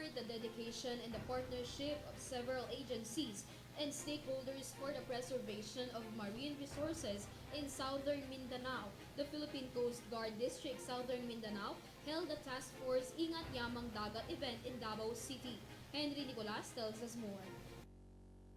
underscored the dedication and the partnership of several agencies and stakeholders for the preservation of marine resources in southern Mindanao. The Philippine Coast Guard District Southern Mindanao held the Task Force Ingat Yamang Dagat event in Davao City. Henry Nicolas tells us more.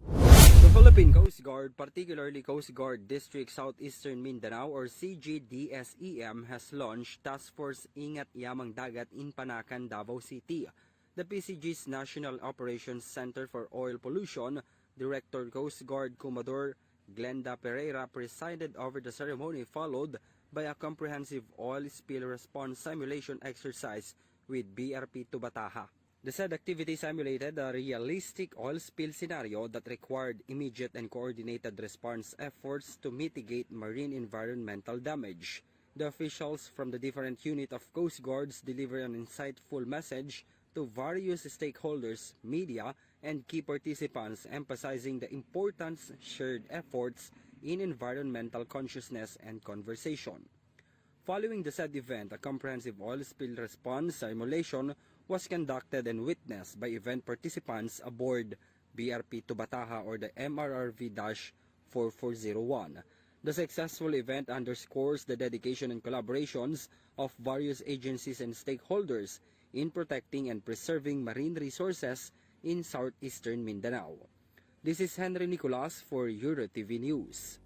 The Philippine Coast Guard, particularly Coast Guard District Southeastern Mindanao or CGDSEM, has launched Task Force Ingat Yamang Dagat in Panacan, Davao City. The PCG's National Operations Center for Oil Pollution, Director Coast Guard Commodore Glenda Pereira presided over the ceremony, followed by a comprehensive oil spill response simulation exercise with BRP Tubataha. The said activity simulated a realistic oil spill scenario that required immediate and coordinated response efforts to mitigate marine environmental damage. The officials from the different unit of Coast Guards delivered an insightful message to various stakeholders, media, and key participants, emphasizing the importance of shared efforts in environmental consciousness and conversation. Following the said event, a comprehensive oil spill response simulation was conducted and witnessed by event participants aboard BRP Tubataha or the MRRV-4401. The successful event underscores the dedication and collaborations of various agencies and stakeholders in protecting and preserving marine resources in southeastern Mindanao. This is Henry Nicolas for EuroTV News.